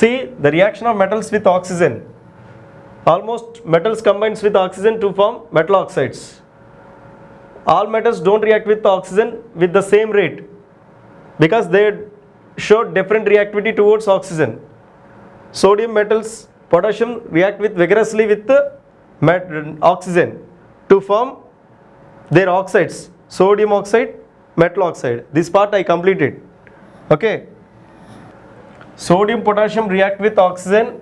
See the reaction of metals with oxygen. Almost metals combines with oxygen to form metal oxides. All metals don't react with oxygen with the same rate because they show different reactivity towards oxygen. Sodium metals, potassium react with vigorously with oxygen to form their oxides. Sodium oxide, metal oxide. This part I completed. Okay. Sodium, potassium react with oxygen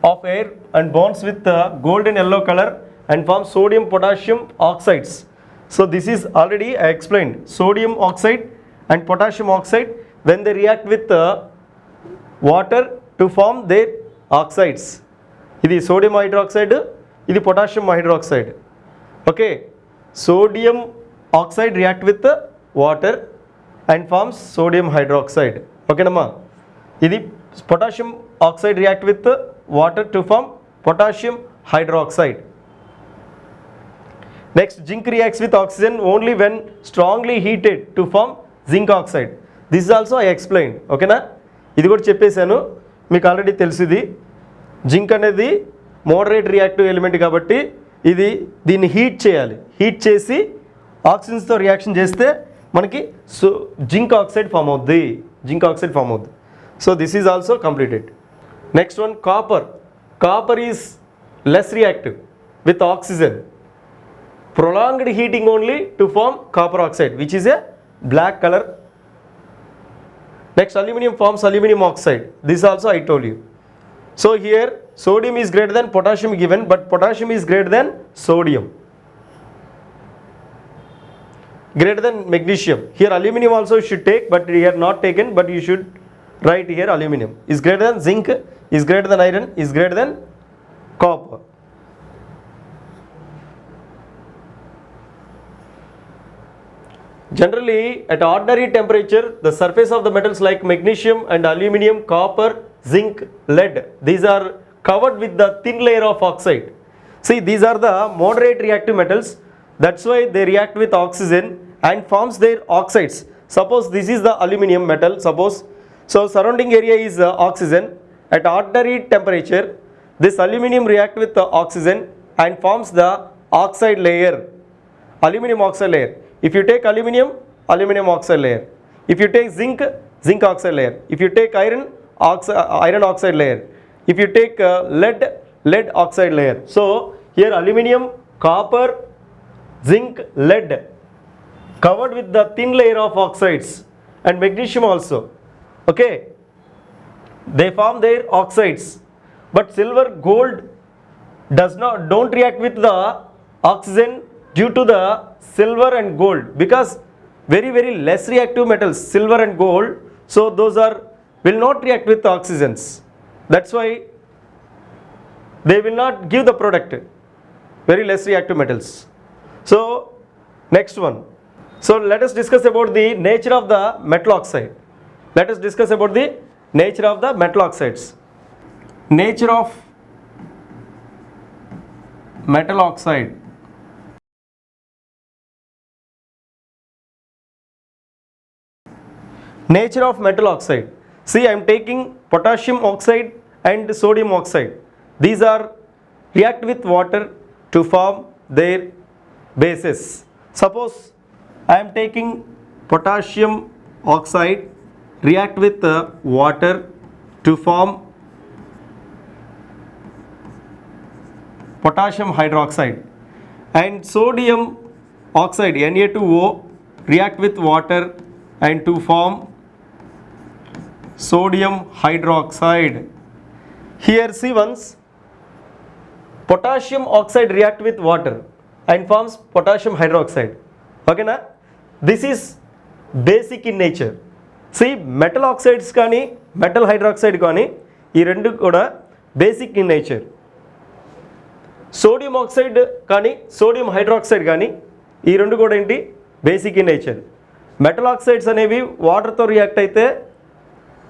of air and bonds with golden yellow color and form sodium potassium oxides. So this is already I explained. Sodium oxide and potassium oxide when they react with water to form their oxides. This is sodium hydroxide, this is potassium hydroxide. Okay. Sodium oxide react with water and forms sodium hydroxide. Okay nama. This potassium oxide react with water to form potassium hydroxide. Next, zinc reacts with oxygen only when strongly heated to form zinc oxide. This is also I explained. Okay na? ఇది కూడా చెప్పేశాను మీకు already తెలిసింది. Zinc అనేది moderate reactive element కాబట్టి ఇది దీన్ని heat చేయాలి. హీట్ చేసి ఆక్సిజన్స్తో రియాక్షన్ చేస్తే మనకి జింక్ ఆక్సైడ్ ఫామ్ అవుద్ది. జింక్ ఆక్సైడ్ ఫామ్ అవుద్ది. So this is also completed. Next one copper. Copper is less reactive with oxygen. Prolonged heating only to form copper oxide, which is a black color. Next, aluminum forms aluminum oxide. This also I told you. So here sodium is greater than potassium given, but potassium is greater than sodium, greater than magnesium. Here aluminum also should take, but here not taken, but you should write here aluminum is greater than zinc, is greater than iron, is greater than copper. Generally, at ordinary temperature, the surface of the metals like magnesium and aluminum, copper, zinc, lead, these are covered with the thin layer of oxide. See, these are the moderate reactive metals. That's why they react with oxygen and forms their oxides. Suppose this is the aluminum metal, suppose. So, surrounding area is oxygen. At ordinary temperature, this aluminum react with the oxygen and forms the oxide layer, aluminum oxide layer. If you take aluminum, aluminum oxide layer. If you take zinc, zinc oxide layer. If you take iron, iron oxide layer. If you take lead, lead oxide layer. So here aluminum, copper, zinc, lead covered with the thin layer of oxides, and magnesium also. Okay, they form their oxides. But silver, gold don't react with the oxygen due to the silver and gold, because very less reactive metals, silver and gold, so those will not react with oxygens. That's why they will not give the product, very less reactive metals. So next one. So let us discuss about the nature of the metal oxide. Let us discuss about the nature of the metal oxides. Nature of metal oxide. Nature of metal oxide. See, I am taking potassium oxide and sodium oxide. These are react with water to form their bases. Suppose I am taking potassium oxide react with water to form potassium hydroxide, and sodium oxide Na2O react with water and to form sodium hydroxide. Here see once, potassium oxide react with water and forms potassium hydroxide. Okay na? This is basic in nature. See, metal oxides కానీ metal hydroxide కానీ ఈ రెండు కూడా basic in nature. Sodium oxide కానీ sodium hydroxide కానీ ఈ రెండు కూడా ఏంటి basic in nature. Metal oxides అనేవి వాటర్తో రియాక్ట్ అయితే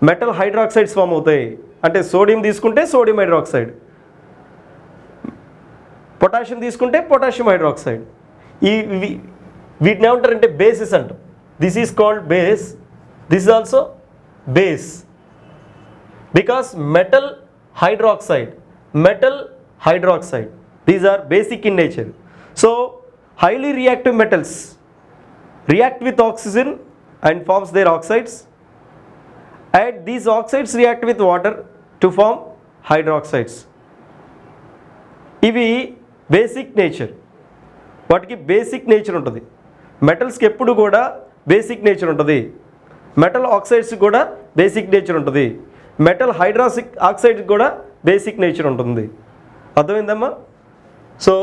మెటల్ హైడ్రాక్సైడ్స్ ఫామ్ అవుతాయి. అంటే సోడియం తీసుకుంటే సోడియం హైడ్రాక్సైడ్, పొటాషియం తీసుకుంటే పొటాషియం హైడ్రాక్సైడ్. వీటిని ఏమంటారంటే బేసిస్ అంటాం. This is called base, this is also base. because metal hydroxide, these are basic in nature. So highly reactive metals react with oxygen and forms their oxides, and these oxides react with water to form hydroxides. ఇవి basic nature, వాటికి basic nature ఉంటుంది. మెటల్స్కి ఎప్పుడు కూడా basic nature ఉంటుంది, metal ఆక్సైడ్స్కి కూడా basic nature ఉంటుంది, metal హైడ్రాక్సిక్ ఆక్సైడ్కి కూడా basic nature ఉంటుంది. అర్థమైందమ్మా? సో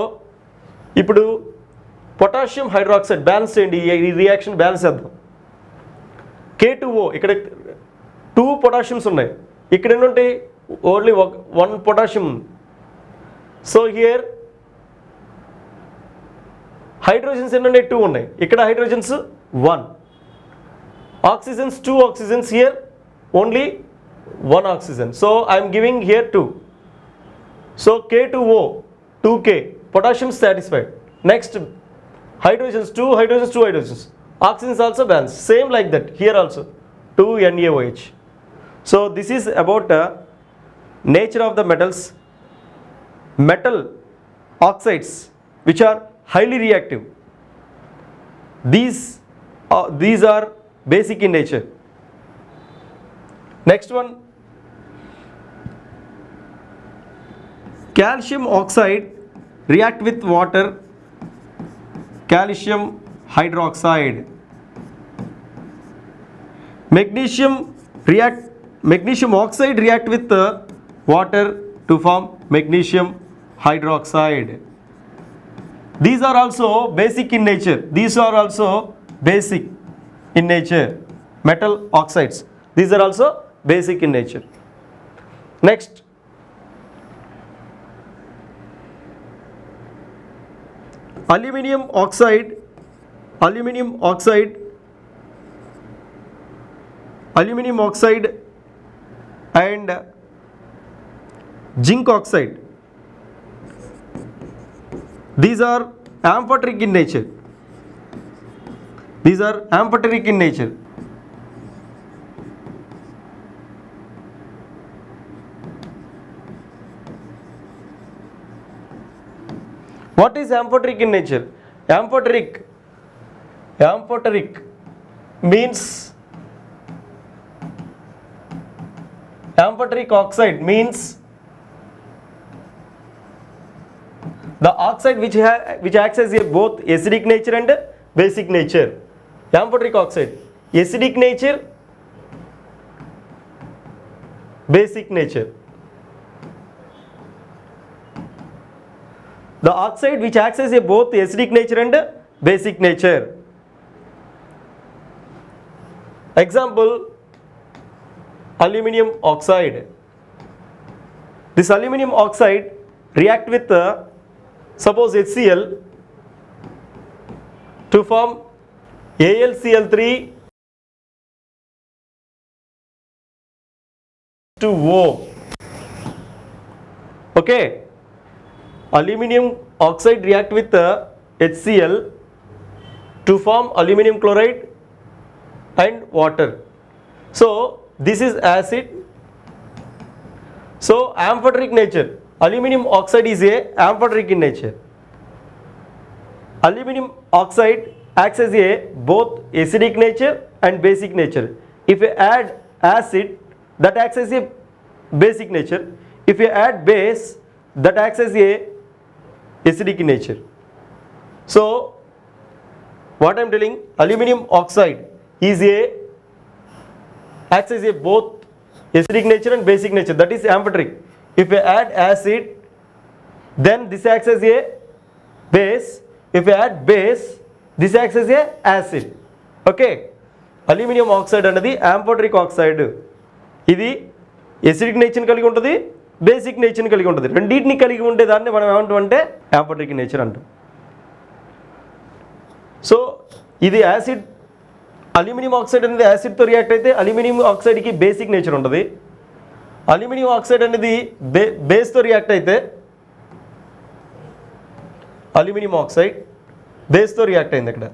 ఇప్పుడు పొటాషియం హైడ్రాక్సైడ్ బ్యాలెన్స్ చేయండి, ఈ రియాక్షన్ బ్యాలెన్స్ చేద్దాం. K2O, ఇక్కడ 2 పొటాషియమ్స్ ఉన్నాయి, ఇక్కడ ఏంటంటాయి only 1 potassium. So here hydrogens ఏంటంటే 2 ఉన్నాయి, ఇక్కడ hydrogens 1, oxygens 2 oxygens, here only 1 oxygen. So I'm giving here 2. So K2O 2K, potassium satisfied. Next hydrogens 2 hydrogens 2 hydrogens, oxygens also balance, same like that here also 2 NaOH. So this is about nature of the metals. Metal oxides which are highly reactive, these are basic in nature. Next one, calcium oxide react with water, calcium hydroxide. Magnesium oxide react with water to form magnesium hydroxide. These are also basic in nature, metal oxides, these are also basic in nature. Next, aluminum oxide and zinc oxide, these are amphoteric in nature, What is amphoteric in nature? Amphoteric means, amphoteric oxide means the oxide which acts as a both acidic nature and basic nature. Amphoteric oxide, acidic nature, basic nature. The oxide which acts as a both acidic nature and basic nature. Example, aluminum oxide. This aluminum oxide react with suppose HCl to form AlCl3 to O. Okay, aluminum oxide react with HCl to form aluminum chloride and water. So this is acid. So amphoteric nature, aluminum oxide is a amphoteric in nature. Aluminum oxide acts as a both acidic nature and basic nature. If you add acid, that acts as a basic nature. If you add base, that acts as a acidic in nature. So what I am telling, aluminum oxide acts as a both acidic nature and basic nature, that is amphoteric. If you add acid, then this acts as a base. If you add base, this acts as a acid. Okay, aluminum oxide అనేది amphoteric oxide. ఇది acidic nature కలిగి ఉంటుంది, basic nature కలిగి ఉంటుంది. రెండింటిని కలిగి ఉండే దాన్ని మనం ఏమంటామంటే amphoteric nature అంటాం. సో ఇది యాసిడ్, అల్యూమినియం ఆక్సైడ్ అనేది యాసిడ్తో రియాక్ట్ అయితే అల్యూమినియం ఆక్సైడ్కి బేసిక్ నేచర్ ఉంటుంది. అల్యూమినియం ఆక్సైడ్ అనేది బేస్తో రియాక్ట్ అయితే అల్యూమినియం ఆక్సైడ్ బేస్తో రియాక్ట్ అయింది. ఇక్కడ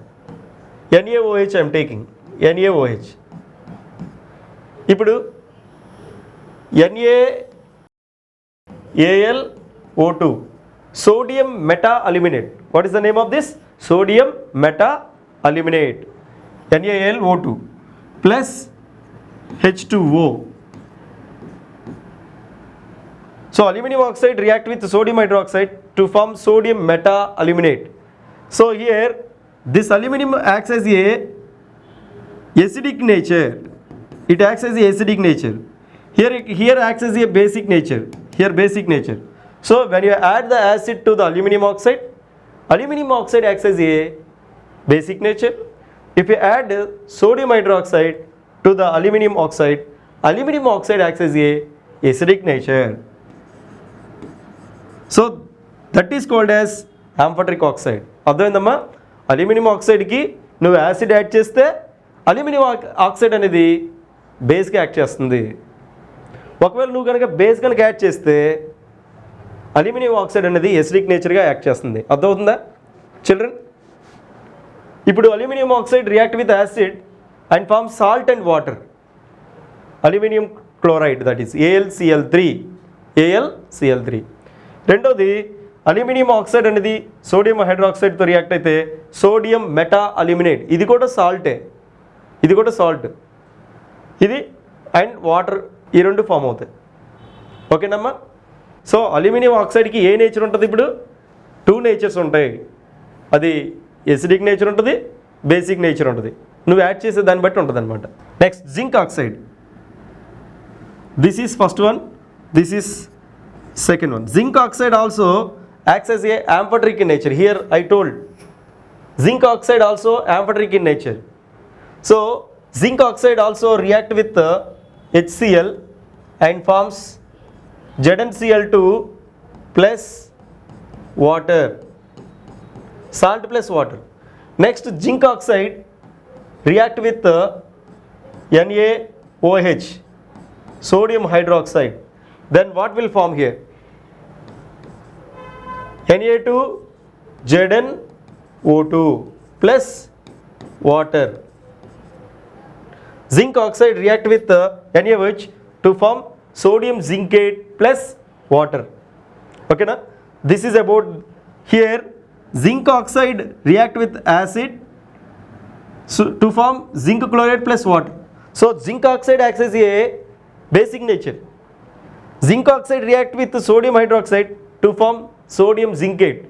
NaOH ఐఎమ్ టేకింగ్ NaOH. ఇప్పుడు NaAlO2, sodium meta-aluminate. What is the name of this? Sodium meta-aluminate, NaAlO2 plus H2O. So aluminum oxide react with sodium hydroxide to form sodium meta-aluminate. So here this aluminum acts as a acidic nature. It acts as a acidic nature. Here acts as a basic nature. Here basic nature. So when you add the acid to the aluminum oxide acts as a basic nature. If you add sodium hydroxide to the aluminum oxide acts as a acidic nature. So that is called as amphoteric oxide. అర్థమైందమ్మా? Aluminium ఆక్సైడ్కి నువ్వు acid add చేస్తే aluminium oxide అనేది బేస్గా act చేస్తుంది. ఒకవేళ నువ్వు కనుక base కనుక add చేస్తే అల్యూమినియం ఆక్సైడ్ అనేది ఎసిడిక్ నేచర్గా యాక్ట్ చేస్తుంది. అర్థమవుతుందా చిల్డ్రన్? ఇప్పుడు aluminium oxide react with acid and form salt and water. Aluminium chloride, that is AlCl3. రెండోది అల్యూమినియం ఆక్సైడ్ అనేది సోడియం హైడ్రాక్సైడ్తో రియాక్ట్ అయితే సోడియం మెటా అల్యూమినేట్. ఇది కూడా సాల్ట్. ఇది అండ్ వాటర్, ఈ రెండు ఫామ్ అవుతాయి. ఓకేనమ్మా? సో అల్యూమినియం ఆక్సైడ్కి ఏ నేచర్ ఉంటుంది? ఇప్పుడు 2 నేచర్స్ ఉంటాయి. అది ఎసిడిక్ నేచర్ ఉంటుంది, బేసిక్ నేచర్ ఉంటుంది. నువ్వు యాడ్ చేసే దాన్ని బట్టి ఉంటుంది అనమాట. Next zinc oxide. This is first one, this is second one. Zinc oxide also acts as a amphoteric in nature. Here I told zinc oxide also amphoteric in nature. So zinc oxide also react with HCl and forms ZnCl2 plus water, salt plus water. Next zinc oxide react with NaOH, sodium hydroxide. Then what will form here? Na2ZnO2 plus water. Zinc oxide react with NaOH to form sodium zincate plus water. Okay na? This is about here zinc oxide react with acid to form zinc chloride plus water. So zinc oxide acts as a basic nature. Zinc oxide react with sodium hydroxide to form sodium zincate.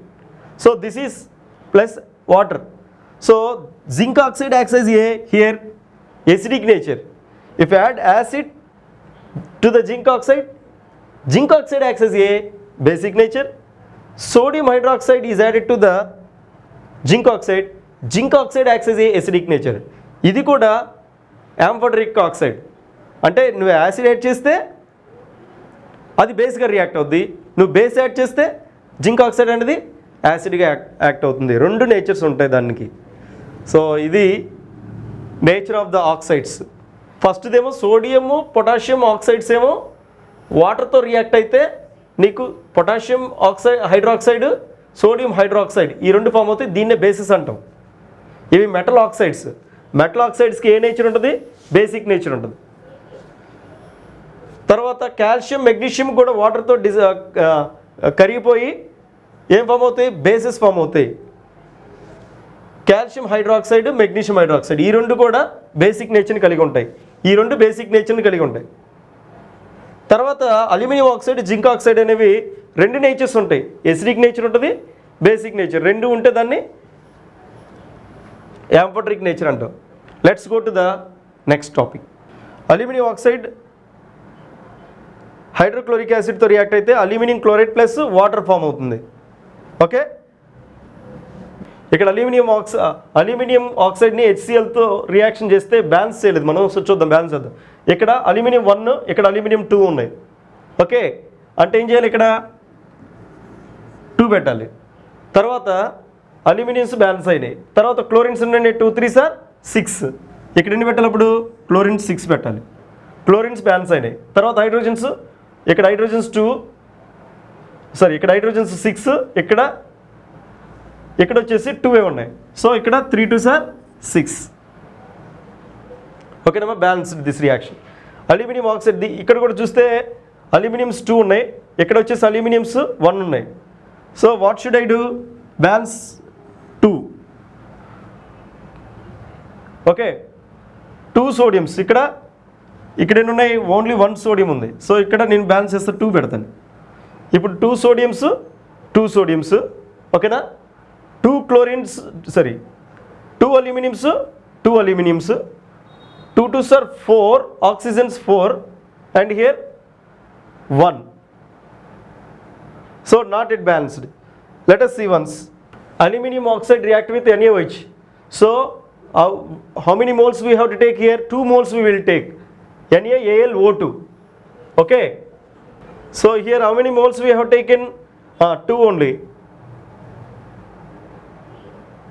So this is plus water. So zinc oxide acts as a here acidic nature. If you add acid to the zinc oxide acts as a basic nature. Sodium hydroxide is added to the zinc oxide acts as a acidic nature. ఇది కూడా amphoteric oxide. అంటే నువ్వు acid add చేస్తే అది బేస్గా react అవుద్ది. నువ్వు base add చేస్తే zinc oxide అనేది యాసిడ్గా యాక్ట్ అవుతుంది. 2 నేచర్స్ ఉంటాయి దానికి. సో ఇది నేచర్ ఆఫ్ ద ఆక్సైడ్స్. ఫస్ట్దేమో సోడియము పొటాషియం ఆక్సైడ్స్ ఏమో వాటర్తో రియాక్ట్ అయితే నీకు పొటాషియం హైడ్రాక్సైడ్, సోడియం హైడ్రాక్సైడ్ ఈ 2 ఫామ్ అవుతాయి. దీన్నే బేసిస్ అంటాం. ఇవి మెటల్ ఆక్సైడ్స్. మెటల్ ఆక్సైడ్స్కి ఏ నేచర్ ఉంటుంది? బేసిక్ నేచర్ ఉంటుంది. తర్వాత కాల్షియం మెగ్నీషియం కూడా వాటర్తో కరిగిపోయి ఏం ఫామ్ అవుతాయి? బేసిస్ ఫామ్ అవుతాయి. కాల్షియం హైడ్రాక్సైడ్, మెగ్నీషియం హైడ్రాక్సైడ్ ఈ 2 కూడా బేసిక్ నేచర్ని కలిగి ఉంటాయి. ఈ 2 బేసిక్ నేచర్ని కలిగి ఉంటాయి. తర్వాత అల్యూమినియం ఆక్సైడ్, జింక్ ఆక్సైడ్ అనేవి 2 నేచర్స్ ఉంటాయి. ఎసిడిక్ నేచర్ ఉంటుంది, బేసిక్ నేచర్. 2 ఉంటే దాన్ని యాంఫోటరిక్ నేచర్ అంటాం. Let's go to the next topic. Aluminium oxide hydrochloric యాసిడ్తో రియాక్ట్ అయితే aluminium chloride plus water form అవుతుంది. ఓకే, ఇక్కడ అల్యూమినియం ఆక్సైడ్ని HClతో రియాక్షన్ చేస్తే బ్యాలెన్స్ చేయలేదు మనం. చూద్దాం, బ్యాలెన్స్ చేద్దాం. ఇక్కడ అల్యూమినియం 1, ఇక్కడ అల్యూమినియం 2 ఉన్నాయి. ఓకే, అంటే ఏం చేయాలి? ఇక్కడ 2 పెట్టాలి. తర్వాత అల్యూమినియమ్స్ బ్యాలెన్స్ అయినాయి. తర్వాత క్లోరిన్స్ ఉన్నాయి 2 3 6. ఇక్కడ ఎన్ని పెట్టాలి? అప్పుడు క్లోరిన్స్ 6 పెట్టాలి. క్లోరిన్స్ బ్యాలెన్స్ అయినాయి. తర్వాత హైడ్రోజన్స్, ఇక్కడ హైడ్రోజన్స్ 2, ఇక్కడ హైడ్రోజన్స్ 6, ఇక్కడ వచ్చేసి 2 ఉన్నాయి. సో ఇక్కడ 3 2 6. ఓకేనమ్మా, balance this reaction. Aluminium oxide ఇక్కడ కూడా చూస్తే అల్యూమినియమ్స్ 2 ఉన్నాయి, ఇక్కడ వచ్చేసి అల్యూమినియమ్స్ 1 ఉన్నాయి. So what should I do? Balance 2. Okay, 2 సోడియమ్స్ ఇక్కడ ఎన్ని ఉన్నాయి? ఓన్లీ 1 సోడియం ఉంది. సో ఇక్కడ నేను బ్యాలెన్స్ చేస్తే 2 పెడతాను. ఇప్పుడు 2 సోడియమ్స్ ఓకేనా, 2 chlorines 2 అల్యూమినియమ్స్ 2 అల్యూమినియమ్స్, 2 2s are 4, oxygens 4, and here 1. So not yet balanced. Let us see once. Aluminium oxide react with NaOH. So how many moles we have to take here? 2 moles we will take. NaAlO2. Okay. So here how many moles we have taken? 2 only.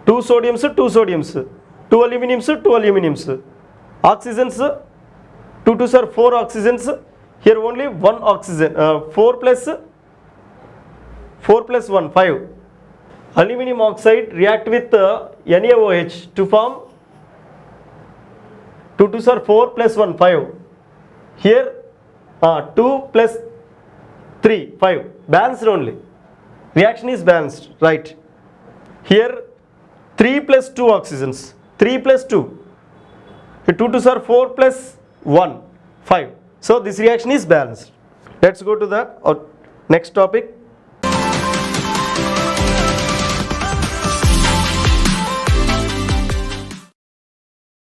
2 sodiums, 2 aluminiums, 2 aluminiums. Oxygens 2 2s are 4 oxygens. Here only 1 oxygen. 4 plus 1 5. Aluminium oxide react with NaOH to form 2 2s are 4 plus 1 5. Here 2 plus 3 5. Balanced only. Reaction is balanced, right? Here 3 plus 2 oxygens. 3 plus 2. 2 2s are 4 plus 1 5. So this reaction is balanced. Let's go to the next topic.